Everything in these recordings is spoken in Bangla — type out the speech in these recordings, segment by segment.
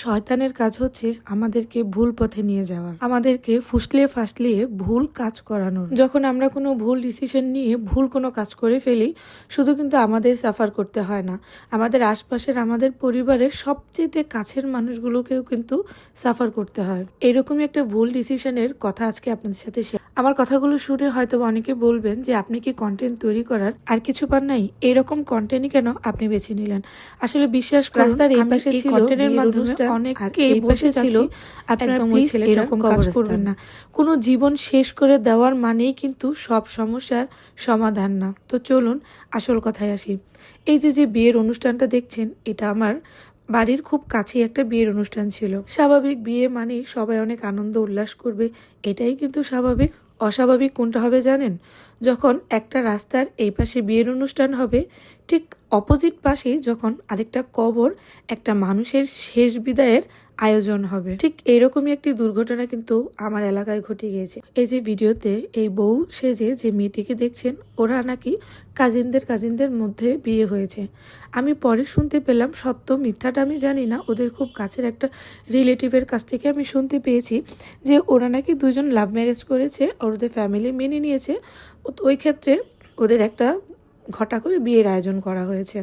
শয়তানের কাজ হচ্ছে আমাদেরকে ভুল পথে নিয়ে যাওয়ার, আমাদেরকে ফুসলিয়ে ফাসলিয়ে ভুল কাজ করানোর। যখন আমরা কোনো ভুল ডিসিশন নিয়ে ভুল কোনো কাজ করে ফেলি, শুধু কিন্তু আমাদের সাফার করতে হয় না, আমাদের আশপাশের আমাদের পরিবারের সবচেয়ে কাছের মানুষগুলোকেও কিন্তু সাফার করতে হয়। এরকমই একটা ভুল ডিসিশনের কথা আজকে আপনাদের সাথে শেয়ার। আমার কথাগুলো শুনে হয়তো অনেকে বলবেন যে আপনি কি কন্টেন্ট তৈরি করার আর কিছু পান নাই, এরকম কন্টেন্টই কেন আপনি বেছে নিলেন? আসলে বিশ্বাস করুন, রাস্তার এই পাশে ছিল কন্টেন্টের মাধ্যমে অনেকে এই পাশে ছিল, একদম এরকম কাজ করবেন না। কোনো জীবন শেষ করে দেওয়ার মানেই কিন্তু সব সমস্যার সমাধান না। তো চলুন আসল কথায় আসি। এই যে বিয়ের অনুষ্ঠানটা দেখছেন, এটা আমার বাড়ির খুব কাছেই একটা বিয়ের অনুষ্ঠান ছিল। স্বাভাবিক বিয়ে মানে সবাই অনেক আনন্দ উল্লাস করবে, এটাই কিন্তু স্বাভাবিক। অস্বাভাবিক কোনটা হবে জানেন? যখন একটা রাস্তার এই পাশে বিয়ের অনুষ্ঠান হবে, ঠিক অপোজিট পাশে যখন আরেকটা কবর, একটা মানুষের শেষ বিদায়ের আয়োজন হবে। ঠিক এইরকমই একটি দুর্ঘটনা কিন্তু আমার এলাকায় ঘটে গিয়েছে। এই যে ভিডিওতে এই বউ সেজে যে মেয়েটিকে দেখছেন, ওরা নাকি কাজিনদের মধ্যে বিয়ে হয়েছে। আমি পরে শুনতে পেলাম, সত্য মিথ্যাটা আমি জানি না, ওদের খুব কাছের একটা রিলেটিভের কাছ থেকে আমি শুনতে পেয়েছি যে ওরা নাকি দুজন লাভ ম্যারেজ করেছে, ওদের ফ্যামিলি মেনে নিয়েছে। ওই ক্ষেত্রে ওদের একটা ঘটা করে বিয়ের আয়োজন করা হয়েছে।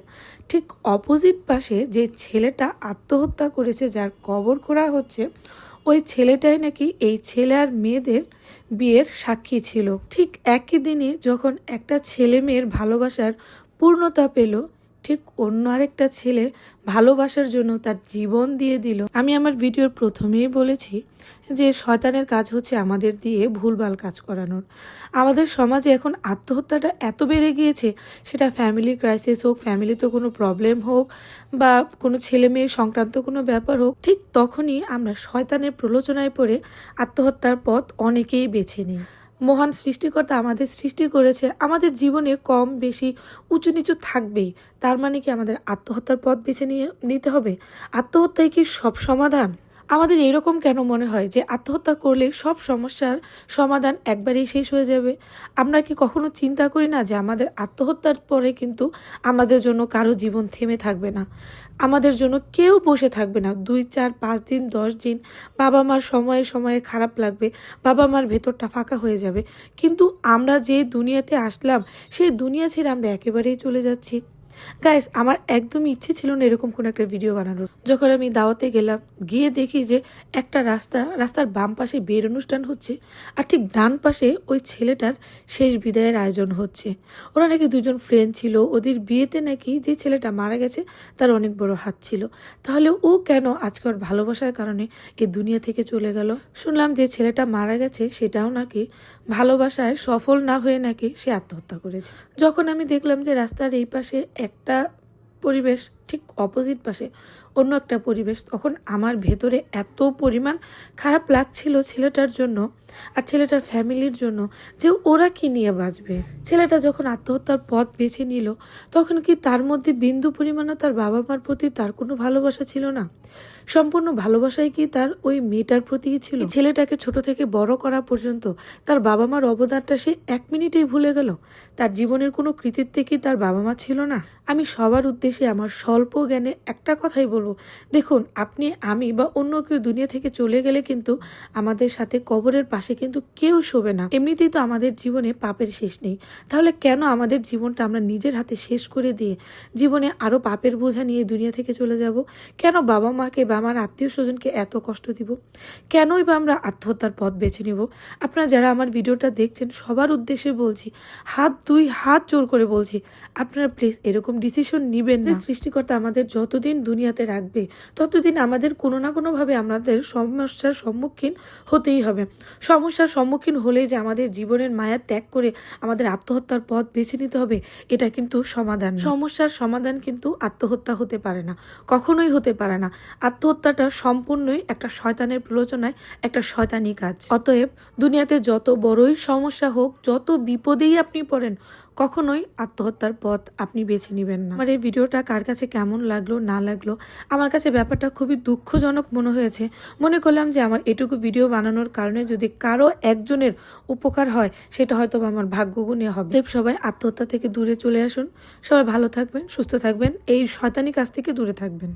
ঠিক অপোজিট পাশে যে ছেলেটা আত্মহত্যা করেছে, যার কবর করা হচ্ছে, ওই ছেলেটাই নাকি এই ছেলে আর মেয়েদের বিয়ের সাক্ষী ছিল। ঠিক একই দিনে যখন একটা ছেলে মেয়ের ভালোবাসার পূর্ণতা পেল, ঠিক অন্য আরেকটা ছেলে ভালোবাসার জন্য তার জীবন দিয়ে দিল। আমি আমার ভিডিওর প্রথমেই বলেছি যে শয়তানের কাজ হচ্ছে আমাদের দিয়ে ভুলভাল কাজ করানোর। আমাদের সমাজে এখন আত্মহত্যাটা এত বেড়ে গিয়েছে, সেটা ফ্যামিলি ক্রাইসিস হোক, ফ্যামিলিতে কোনো প্রবলেম হোক, বা কোনো ছেলে মেয়ে সংক্রান্ত কোনো ব্যাপার হোক, ঠিক তখনই আমরা শয়তানের প্রলোচনায় পড়ে আত্মহত্যার পথ অনেকেই বেছে নিই। মহান সৃষ্টিকর্তা আমাদের সৃষ্টি করেছে, আমাদের জীবনে কম বেশি উঁচু নিচু থাকবেই। তার মানে কি আমাদের আত্মহত্যার পথ বেছে নিতে হবে? আত্মহত্যাই কি সব সমাধান? আমাদের এরকম কেন মনে হয় যে আত্মহত্যা করলে সব সমস্যার সমাধান একবারেই শেষ হয়ে যাবে? আমরা কি কখনো চিন্তা করি না যে আমাদের আত্মহত্যার পরে কিন্তু আমাদের জন্য কারো জীবন থেমে থাকবে না, আমাদের জন্য কেউ বসে থাকবে না। 2, 4, 5 দিন 10 দিন বাবা মার সময়ে সময়ে খারাপ লাগবে, বাবা মার ভেতরটা ফাঁকা হয়ে যাবে, কিন্তু আমরা যে দুনিয়াতে আসলাম সেই দুনিয়া ছেড়ে আমরা একেবারেই চলে যাচ্ছি। গাইস, আমার একদমই ইচ্ছে ছিল না এরকম কোনো একটা ভিডিও বানানোর। যখন আমি দাওয়াতে গেলাম, গিয়ে দেখি যে একটা রাস্তার বাম পাশে বিয়ের অনুষ্ঠান হচ্ছে, আর ঠিক ডান পাশে ওই ছেলেটার শেষ বিদায়ের আয়োজন হচ্ছে। ওরা নাকি দুজন ফ্রেন্ড ছিল, ওদের বিয়েতে নাকি যে ছেলেটা মারা গেছে তার অনেক বড় হাত ছিল। তাহলে ও কেন আজকে ওর ভালোবাসার কারণে এই দুনিয়া থেকে চলে গেল? শুনলাম যে ছেলেটা মারা গেছে সেটাও নাকি ভালোবাসায় সফল না হয়ে নাকি সে আত্মহত্যা করেছে। যখন আমি দেখলাম যে রাস্তার এই পাশে একটা পরিবেশ, ঠিক অপোজিট পাশে অন্য একটা পরিবেশ, তখন আমার ভেতরে এত পরিমাণ খারাপ লাগছিল ছেলেটার জন্য আর ছেলেটার ফ্যামিলির জন্য, যে ওরা কি নিয়ে বাঁচবে। ছেলেটা যখন আত্মহত্যার পথ বেছে নিল, তখন কি তার মধ্যে বিন্দু পরিমাণও তার বাবা মার প্রতি তার কোনো ভালোবাসা ছিল না? সম্পূর্ণ ভালোবাসাই কি তার ওই মেয়েটার প্রতি ছিল? ছেলেটাকে ছোট থেকে বড় করা পর্যন্ত তার বাবা মার অবদানটা সে 1 মিনিটেই ভুলে গেল? তার জীবনের কোনো কৃতিত্বে কি তার বাবা মা ছিল না? আমি সবার উদ্দেশ্যে আমার স্বল্প জ্ঞানে একটা কথাই বলবো, দেখুন, আপনি, আমি বা অন্য কেউ দুনিয়া থেকে চলে গেলে কিন্তু আমাদের সাথে কবরের পাশে কিন্তু কেউ শোবে না। এমনিতেই তো আমাদের জীবনে পাপের শেষ নেই, তাহলে কেন আমাদের জীবনটা আমরা নিজের হাতে শেষ করে দিয়ে জীবনে আরো পাপের বোঝা নিয়ে দুনিয়া থেকে চলে যাব? কেন বাবা মাকে বা আমার আত্মীয় স্বজনকে এত কষ্ট দিব? কেনই বা আমরা আত্মহত্যার পথ বেছে নিব? আপনারা যারা আমার ভিডিওটা দেখছেন সবার উদ্দেশ্যে বলছি, হাত জোর করে বলছি, আপনারা প্লিজ এরকম ডিসিশন নিবেন না। সৃষ্টিকর্তা আমাদের যতদিন দুনিয়াতে রাখবে ততদিন আমাদের কোনো না কোনোভাবে আমাদের সমস্যার সম্মুখীন হতেই হবে। সমস্যার সম্মুখীন হলেই যে আমাদের জীবনের মায়া ত্যাগ করে আমাদের আত্মহত্যার পথ বেছে নিতে হবে, এটা কিন্তু সমাধান না। সমস্যার সমাধান কিন্তু আত্মহত্যা হতে পারে না, কখনোই হতে পারে না। আত্মহত্যাটা সম্পূর্ণই একটা শয়তানের প্রলোচনায় একটা শয়তানি কাজ। অতএব দুনিয়াতে যত বড়ই সমস্যা হোক, যত বিপদেই আপনি পড়েন, কখনোই আত্মহত্যার পথ আপনি বেছে নেবেন না। আমার এই ভিডিওটা কার কাছে কেমন লাগলো না লাগলো, আমার কাছে ব্যাপারটা খুবই দুঃখজনক মনে হয়েছে। মনে করলাম যে আমার এটুকু ভিডিও বানানোর কারণে যদি কারো একজনের উপকার হয়, সেটা হয়তো আমার ভাগ্যগুণে হবে। সবাই আত্মহত্যা থেকে দূরে চলে আসুন, সবাই ভালো থাকবেন, সুস্থ থাকবেন, এই শয়তানি কাজ থেকে দূরে থাকবেন।